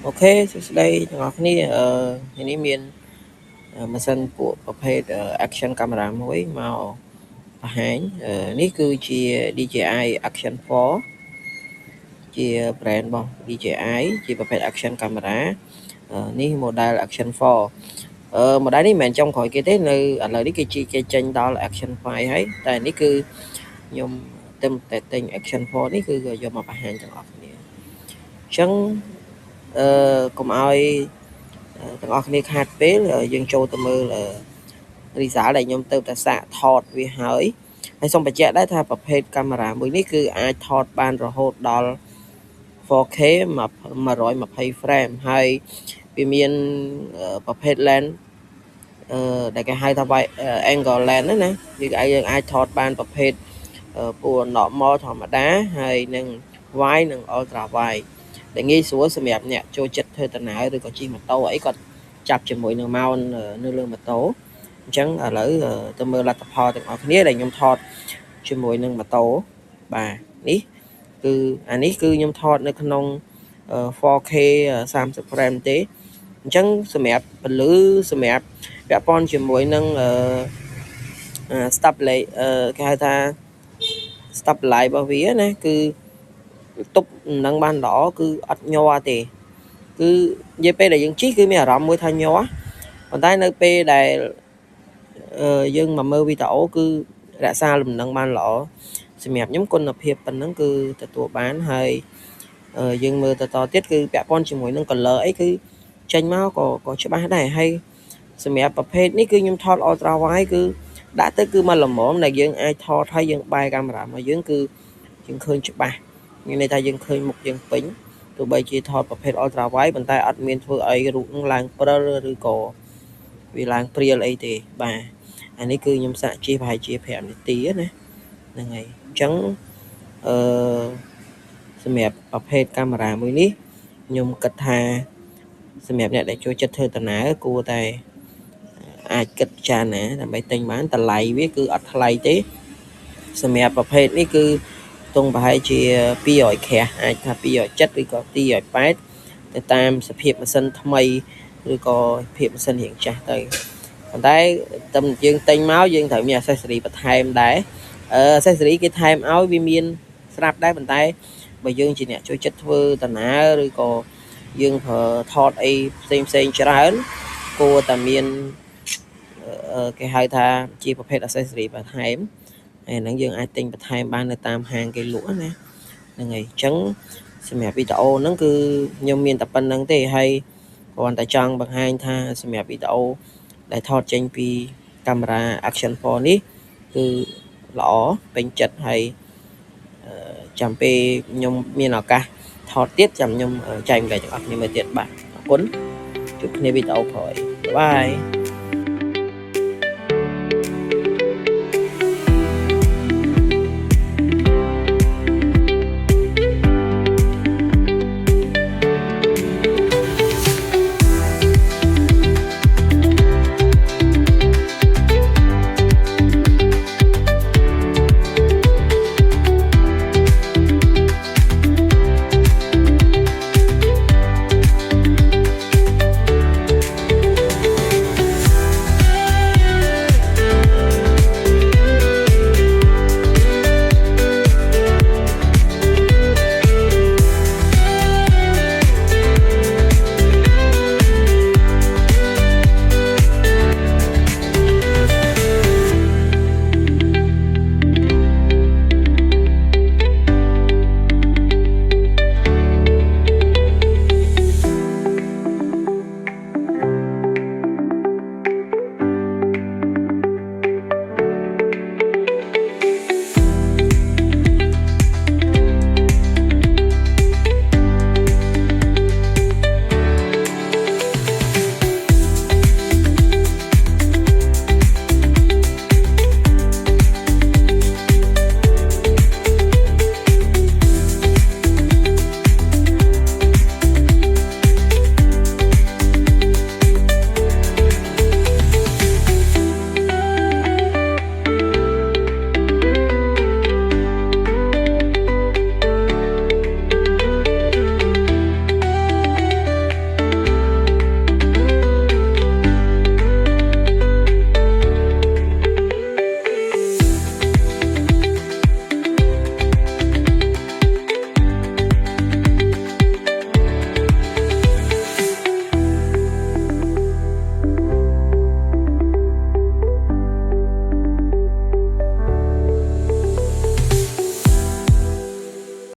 Ok, đây ngọc ní ní miền mà sân củaประเภทaction camera មួយមកបង្ហាញនេះគឺជា DJI Action 4 ជា brand របស់ DJI ជាប្រភេទ action camera នេះ model action 4 model នេះមិនមែនចុងក្រោយគេទេនៅឥឡូវនេះគេចេញដល់ action 5 ហើយតែនេះគឺខ្ញុំតែទិញ action 4 នេះគឺយកមកបង្ហាញទាំងអស់គ្នាអញ្ចឹងកុំឲ្យទាំងអស់គ្នាខាតពេលយើងចូលទៅមើលresult ដែលខ្ញុំទៅតែសាកថតវាហើយសូមបញ្ជាក់ដែរថាប្រភេទកាមេរ៉ាមួយនេះគឺអាចថតបានរហូតដល់ 4K 120 frame ហើយវាមានប្រភេទ lens ដែលគេហៅថា angle lens ហ្នឹងណាយើងអាចថតបានប្រភេទពណ៌ normal ធម្មតាហើយនឹង wide និង ultra wide ដែលងាយស្រួលសម្រាប់អ្នកចូលចិត្តធ្វើដំណើរឬក៏ជិះម៉ូតូអីគាត់ចាប់ជាមួយនឹង mount នៅលើម៉ូតូអញ្ចឹងឥឡូវទៅមើលលទ្ធផលទាំងអស់គ្នាដែលខ្ញុំថតជាមួយនឹងម៉ូតូបាទនេះគឺអានេះគឺខ្ញុំថតនៅក្នុង 4K 30 frame ទេអញ្ចឹងសម្រាប់ពលឺសម្រាប់ពាក់ព័ន្ធជាមួយនឹងstop light គេហៅថា stop light របស់វាណាគឺទប់នឹងបានល្អគឺអត់ញ័រទេគឺនិយាយពេលដែលយើងជិះគឺមានអារម្មណ៍មួយថាញ័រប៉ុន្តែនៅពេលដែលយើងមកមើលវីដេអូគឺរក្សាលំនឹងបានល្អសម្រាប់ខ្ញុំគុណភាពប៉ុណ្ណឹងគឺទទួលបានហើយយើងមើលទៅតទៀតគឺពាក់ព័ន្ធជាមួយនឹង color អីគឺចេញមកក៏ច្បាស់ដែរហើយសម្រាប់ប្រភេទនេះគឺខ្ញុំថត ultra wide គឺដាក់ទៅគឺមកល្មមដែលយើងអាចថតហើយយើងបែរកាមេរ៉ាមកយើងគឺយើងឃើញច្បាស់មានន័យថាយើងឃើញមុខយើងពេញទោះបីជាថតប្រភេទ ultra wide ប៉ុន្តែអត់មានធ្វើឲ្យរូបនឹងឡើងព្រិលឬក៏វាឡើងព្រាលអីទេបាទអានេះគឺខ្ញុំសាកជិះប្រហែលជា5នាទីណាហ្នឹងហើយអញ្ចឹងសម្រាប់ប្រភេទកាមេរ៉ាមួយនេះខ្ញុំគិតថាសម្រាប់អ្នកដែលចូលចិត្តធ្វើដំណើរគួរតែអាចគិតពិចារណាដើម្បីទិញបានតម្លៃវាគឺអត់ថ្លៃទេសម្រាប់ប្រភេទនេះគឺទង់ប្រហែលជា200ក្រាស់អាចថា270ឬក៏280ទៅតាមសភាពម៉ាស៊ីនថ្មីឬក៏ភាពម៉ាស៊ីនរៀងចាស់ទៅប៉ុន្តែតែយើងទិញមកយើងត្រូវមាន accessory បន្ថែមដែរaccessory គេថែមឲ្យវាមានស្រាប់ដែរប៉ុន្តែបើយើងជាអ្នកចូលចិត្តធ្វើដំណើរឬក៏យើងប្រើថតអីផ្សេងច្រើនគួរតែមានគេហៅថាជាប្រភេទ accessory បន្ថែមហើយហ្នឹងយើងអាចទិញបន្ថែមបាននៅតាមហាងគេលក់ណាហ្នឹងហើយអញ្ចឹងសម្រាប់វីដេអូហ្នឹងគឺខ្ញុំមានតែប៉ុណ្្នឹងទេហើយគ្រាន់តែចង់បង្ហាញថាសម្រាប់វីដេអូដែលថតចេញពីកាមេរ៉ា Action 4 នេះគឺល្អពេញចិត្តហើយចាំពេលខ្ញុំមានឱកាសថតទៀតចាំខ្ញុំចែកម្លែកទាំងអស់គ្នាមើលទៀតបាទអរគុណជួបគ្នាវីដេអូក្រោយបាយ